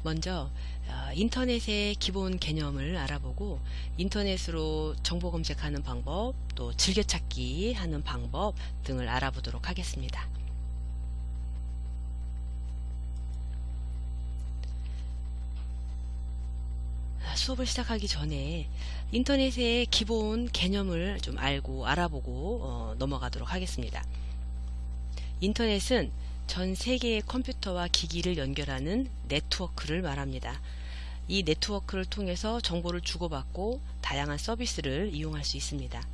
먼저 인터넷의 기본 개념을 알아보고 인터넷으로 정보 검색하는 방법, 또 즐겨찾기 하는 방법 등을 알아보도록 하겠습니다. 수업을 시작하기 전에 인터넷의 기본 개념을 좀 알아보고 넘어가도록 하겠습니다. 인터넷은 전 세계의 컴퓨터와 기기를 연결하는 네트워크를 말합니다. 이 네트워크를 통해서 정보를 주고받고 다양한 서비스를 이용할 수 있습니다.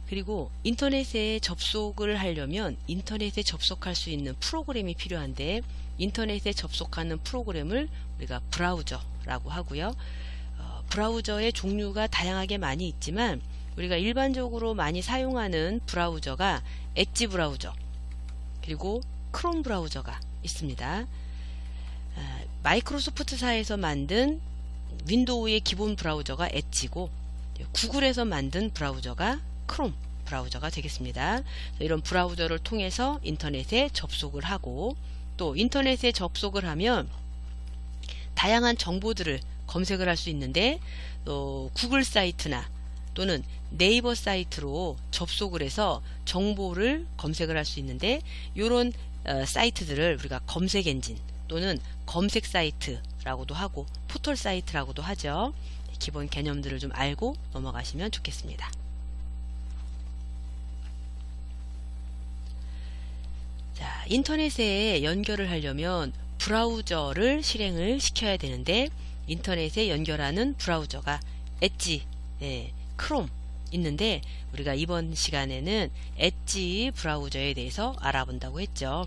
그리고 인터넷에 접속을 하려면 인터넷에 접속할 수 있는 프로그램이 필요한데, 인터넷에 접속하는 프로그램을 우리가 브라우저라고 하고요. 브라우저의 종류가 다양하게 많이 있지만 우리가 일반적으로 많이 사용하는 브라우저가 엣지 브라우저, 그리고 크롬 브라우저가 있습니다. 마이크로소프트사에서 만든 윈도우의 기본 브라우저가 엣지고, 구글에서 만든 브라우저가 크롬 브라우저가 되겠습니다. 이런 브라우저를 통해서 인터넷에 접속을 하고, 또 인터넷에 접속을 하면 다양한 정보들을 검색을 할 수 있는데, 또 구글 사이트나 또는 네이버 사이트로 접속을 해서 정보를 검색을 할 수 있는데, 이런 사이트들을 우리가 검색 엔진 또는 검색 사이트라고도 하고 포털 사이트라고도 하죠. 기본 개념들을 좀 알고 넘어가시면 좋겠습니다. 자, 인터넷에 연결을 하려면 브라우저를 실행을 시켜야 되는데, 인터넷에 연결하는 브라우저가 엣지, 크롬 있는데, 우리가 이번 시간에는 엣지 브라우저에 대해서 알아본다고 했죠.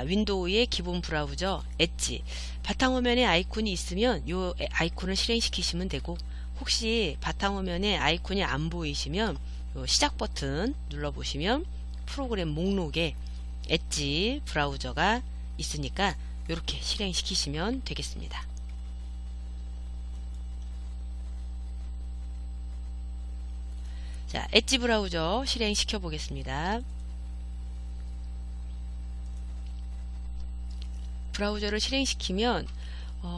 윈도우의 기본 브라우저 엣지, 바탕화면에 아이콘이 있으면 이 아이콘을 실행시키시면 되고, 혹시 바탕화면에 아이콘이 안 보이시면 요 시작 버튼 눌러보시면 프로그램 목록에 엣지 브라우저가 있으니까 이렇게 실행시키시면 되겠습니다. 자, 엣지 브라우저 실행시켜 보겠습니다. 브라우저를 실행시키면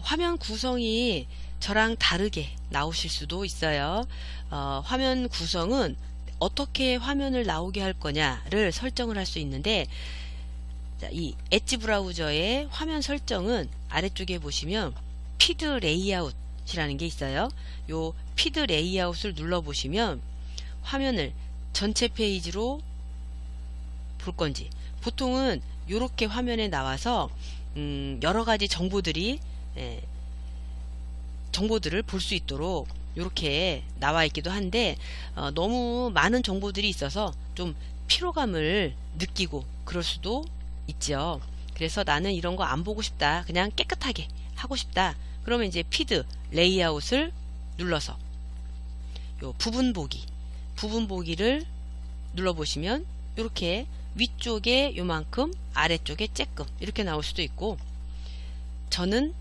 화면 구성이 저랑 다르게 나오실 수도 있어요. 화면 구성은 어떻게 화면을 나오게 할 거냐를 설정을 할 수 있는데, 자, 이 엣지 브라우저의 화면 설정은 아래쪽에 보시면 피드 레이아웃이라는 게 있어요. 요 피드 레이아웃을 눌러보시면 화면을 전체 페이지로 볼 건지, 보통은 이렇게 화면에 나와서 여러가지 정보들을 볼 수 있도록 이렇게 나와 있기도 한데, 너무 많은 정보들이 있어서 좀 피로감을 느끼고 그럴 수도 있죠. 그래서 나는 이런 거 안 보고 싶다, 그냥 깨끗하게 하고 싶다, 그러면 이제 피드 레이아웃을 눌러서 요 부분 보기를 눌러보시면 이렇게 위쪽에 요만큼, 아래쪽에 쬐끔 이렇게 나올 수도 있고, 저는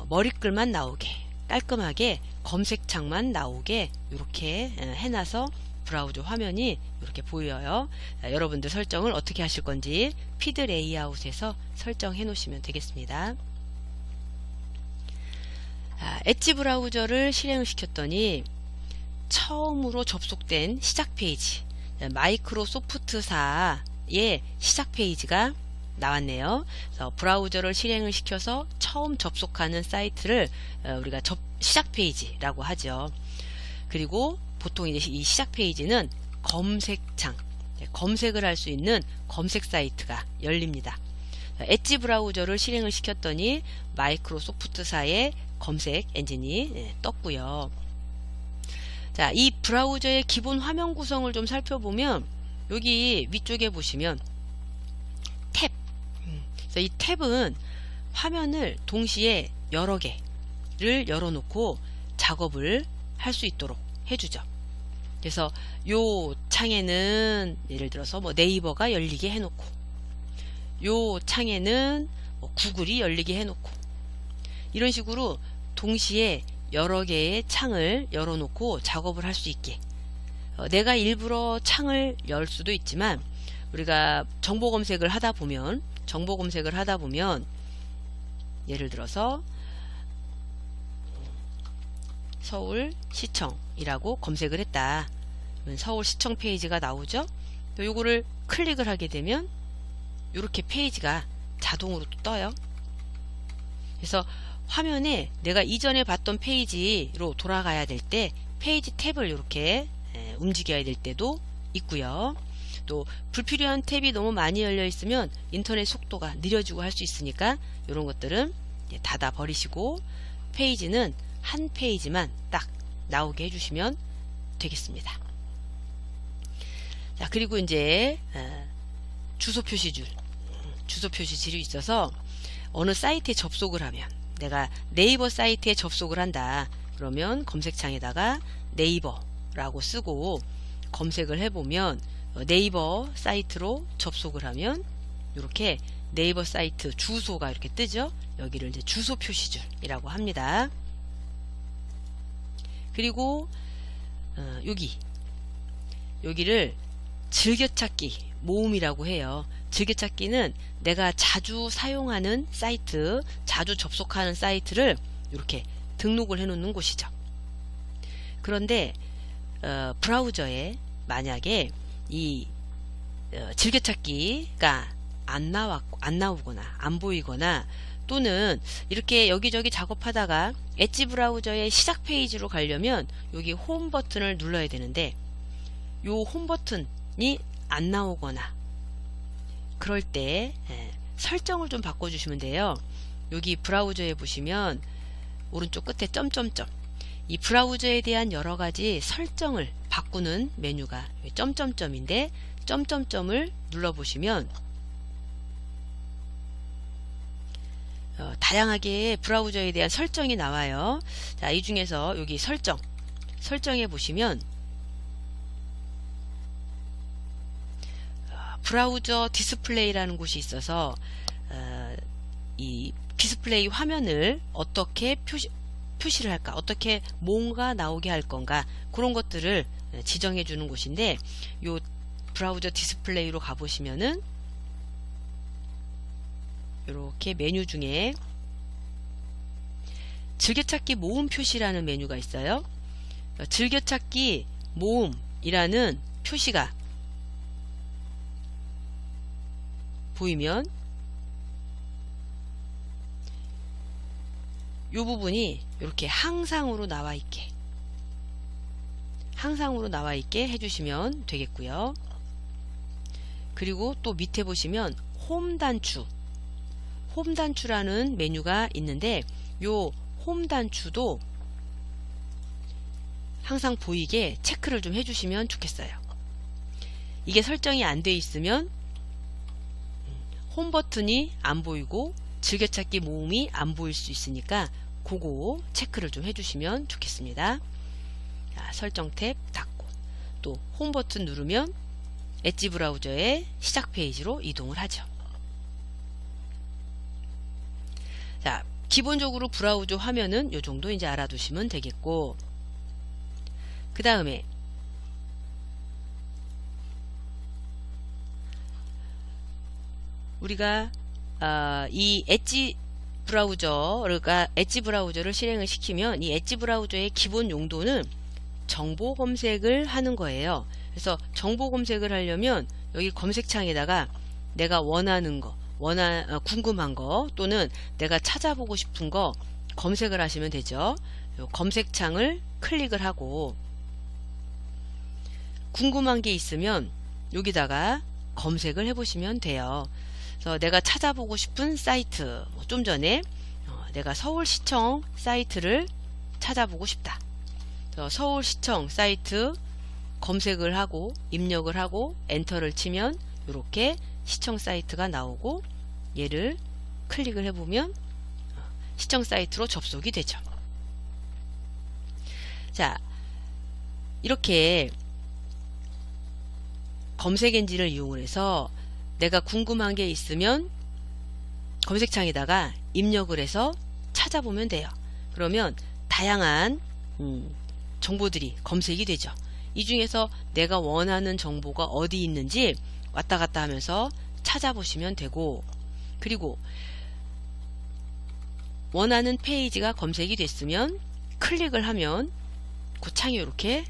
머리글만 나오게 깔끔하게 검색창만 나오게 이렇게 해놔서 브라우저 화면이 이렇게 보여요. 여러분들 설정을 어떻게 하실 건지 피드 레이아웃에서 설정해 놓으시면 되겠습니다. 엣지 브라우저를 실행을 시켰더니 처음으로 접속된 시작 페이지, 마이크로소프트사의 시작 페이지가 나왔네요. 그래서 브라우저를 실행을 시켜서 처음 접속하는 사이트를 우리가 시작 페이지라고 하죠. 그리고 보통 이제 이 시작 페이지는 검색창, 검색을 할 수 있는 검색 사이트가 열립니다. 엣지 브라우저를 실행을 시켰더니 마이크로소프트사의 검색 엔진이 떴고요. 자, 이 브라우저의 기본 화면 구성을 좀 살펴보면 여기 위쪽에 보시면 탭, 그래서 이 탭은 화면을 동시에 여러 개를 열어놓고 작업을 할 수 있도록 해주죠. 그래서 요 창에는 예를 들어서 뭐 네이버가 열리게 해놓고, 요 창에는 뭐 구글이 열리게 해놓고, 이런 식으로 동시에 여러 개의 창을 열어놓고 작업을 할 수 있게, 내가 일부러 창을 열 수도 있지만, 우리가 정보 검색을 하다 보면 예를 들어서 서울시청이라고 검색을 했다. 그러면 서울시청 페이지가 나오죠. 또 요거를 클릭을 하게 되면 이렇게 페이지가 자동으로 또 떠요. 그래서 화면에 내가 이전에 봤던 페이지로 돌아가야 될 때 페이지 탭을 이렇게 움직여야 될 때도 있고요. 또 불필요한 탭이 너무 많이 열려 있으면 인터넷 속도가 느려지고 할 수 있으니까 이런 것들은 닫아 버리시고 페이지는 한 페이지만 딱 나오게 해주시면 되겠습니다. 자, 그리고 이제 주소 표시줄이 있어서 어느 사이트에 접속을 하면, 내가 네이버 사이트에 접속을 한다 그러면 검색창에다가 네이버라고 쓰고 검색을 해보면 네이버 사이트로 접속을 하면 이렇게 네이버 사이트 주소가 이렇게 뜨죠. 여기를 이제 주소 표시줄이라고 합니다. 그리고 여기를 즐겨찾기 모음이라고 해요. 즐겨찾기는 내가 자주 사용하는 사이트, 자주 접속하는 사이트를 이렇게 등록을 해 놓는 곳이죠. 그런데 브라우저에 만약에 이 즐겨찾기가 안 나오거나 안 보이거나, 또는 이렇게 여기저기 작업하다가 엣지 브라우저의 시작 페이지로 가려면 여기 홈 버튼을 눌러야 되는데 요 홈 버튼이 안 나오거나 그럴 때 설정을 좀 바꿔주시면 돼요. 여기 브라우저에 보시면 오른쪽 끝에 점점점, 이 브라우저에 대한 여러가지 설정을 바꾸는 메뉴가 점점점인데, 점점점을 눌러보시면 다양하게 브라우저에 대한 설정이 나와요. 자, 이 중에서 여기 설정에 보시면 브라우저 디스플레이라는 곳이 있어서 이 디스플레이 화면을 어떻게 표시를 할까, 어떻게 뭔가 나오게 할 건가, 그런 것들을 지정해 주는 곳인데, 요 브라우저 디스플레이로 가보시면은 이렇게 메뉴 중에 즐겨찾기 모음 표시라는 메뉴가 있어요. 즐겨찾기 모음이라는 표시가 보이면 이 부분이 이렇게 항상으로 나와 있게 해주시면 되겠고요. 그리고 또 밑에 보시면 홈 단추라는 메뉴가 있는데, 요 홈 단추도 항상 보이게 체크를 좀 해주시면 좋겠어요. 이게 설정이 안 돼 있으면 홈 버튼이 안 보이고 즐겨찾기 모음이 안 보일 수 있으니까 그거 체크를 좀 해주시면 좋겠습니다. 자, 설정 탭 닫고 또 홈 버튼 누르면 엣지 브라우저의 시작 페이지로 이동을 하죠. 자, 기본적으로 브라우저 화면은 요 정도 이제 알아두시면 되겠고, 그 다음에 우리가 이 엣지 브라우저를 실행을 시키면 이 엣지 브라우저의 기본 용도는 정보 검색을 하는 거예요. 그래서 정보 검색을 하려면 여기 검색창에다가 내가 원하는 거, 궁금한 거, 또는 내가 찾아보고 싶은 거 검색을 하시면 되죠. 검색창을 클릭을 하고 궁금한 게 있으면 여기다가 검색을 해보시면 돼요. 그래서 내가 찾아보고 싶은 사이트, 좀 전에 내가 서울시청 사이트를 찾아보고 싶다. 서울시청 사이트 검색을 하고 입력을 하고 엔터를 치면 이렇게 시청 사이트가 나오고, 얘를 클릭을 해보면 시청 사이트로 접속이 되죠. 자, 이렇게 검색 엔진을 이용을 해서 내가 궁금한 게 있으면 검색창에다가 입력을 해서 찾아보면 돼요. 그러면 다양한 정보들이 검색이 되죠. 이 중에서 내가 원하는 정보가 어디 있는지 왔다 갔다 하면서 찾아보시면 되고, 그리고 원하는 페이지가 검색이 됐으면 클릭을 하면 그 창이 이렇게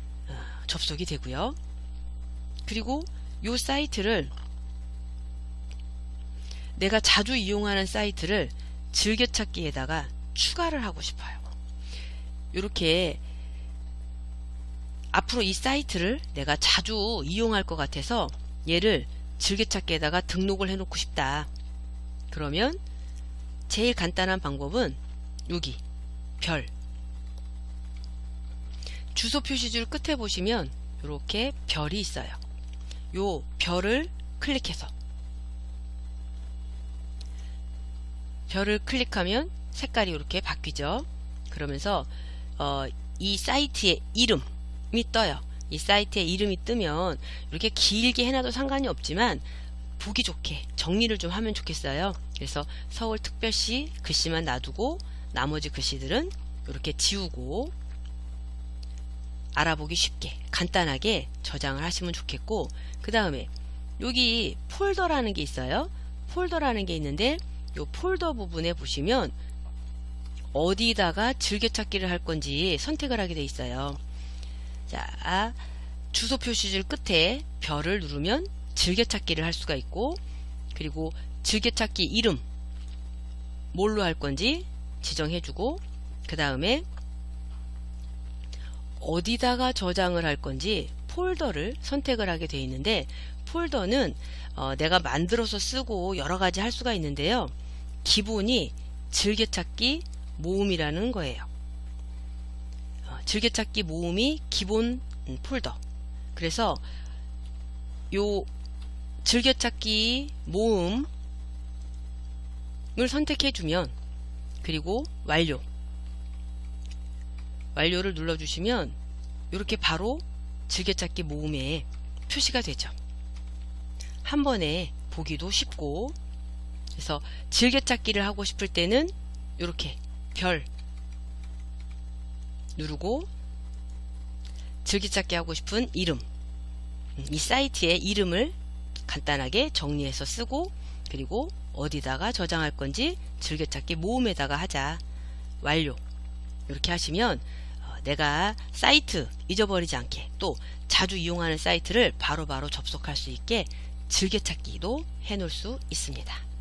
접속이 되고요. 그리고 이 사이트를 내가 자주 이용하는 사이트를 즐겨찾기에다가 추가를 하고 싶어요. 이렇게 앞으로 이 사이트를 내가 자주 이용할 것 같아서 얘를 즐겨찾기에다가 등록을 해 놓고 싶다. 그러면 제일 간단한 방법은 여기 별 주소 표시줄 끝에 보시면 이렇게 별이 있어요. 요 별을 클릭해서 별을 클릭하면 색깔이 이렇게 바뀌죠. 그러면서 이 사이트의 이름이 떠요. 이 사이트의 이름이 뜨면 이렇게 길게 해놔도 상관이 없지만 보기 좋게 정리를 좀 하면 좋겠어요. 그래서 서울특별시 글씨만 놔두고 나머지 글씨들은 이렇게 지우고 알아보기 쉽게 간단하게 저장을 하시면 좋겠고, 그 다음에 여기 폴더라는 게 있어요. 폴더라는 게 있는데 이 폴더 부분에 보시면 어디다가 즐겨찾기를 할 건지 선택을 하게 돼 있어요. 자, 주소 표시줄 끝에 별을 누르면 즐겨찾기를 할 수가 있고, 그리고 즐겨찾기 이름 뭘로 할 건지 지정해주고, 그 다음에 어디다가 저장을 할 건지 폴더를 선택을 하게 되어 있는데, 폴더는 내가 만들어서 쓰고 여러가지 할 수가 있는데요, 기본이 즐겨찾기 모음이라는 거예요. 즐겨찾기 모음이 기본 폴더. 그래서 요 즐겨찾기 모음을 선택해 주면, 그리고 완료를 눌러주시면 이렇게 바로 즐겨찾기 모음에 표시가 되죠. 한 번에 보기도 쉽고, 그래서 즐겨찾기를 하고 싶을 때는 이렇게 별 누르고 즐겨찾기 하고 싶은 이름, 이 사이트의 이름을 간단하게 정리해서 쓰고, 그리고 어디다가 저장할 건지 즐겨찾기 모음에다가 하자. 완료. 이렇게 하시면 내가 사이트 잊어버리지 않게, 또 자주 이용하는 사이트를 바로바로 접속할 수 있게 즐겨찾기도 해 놓을 수 있습니다.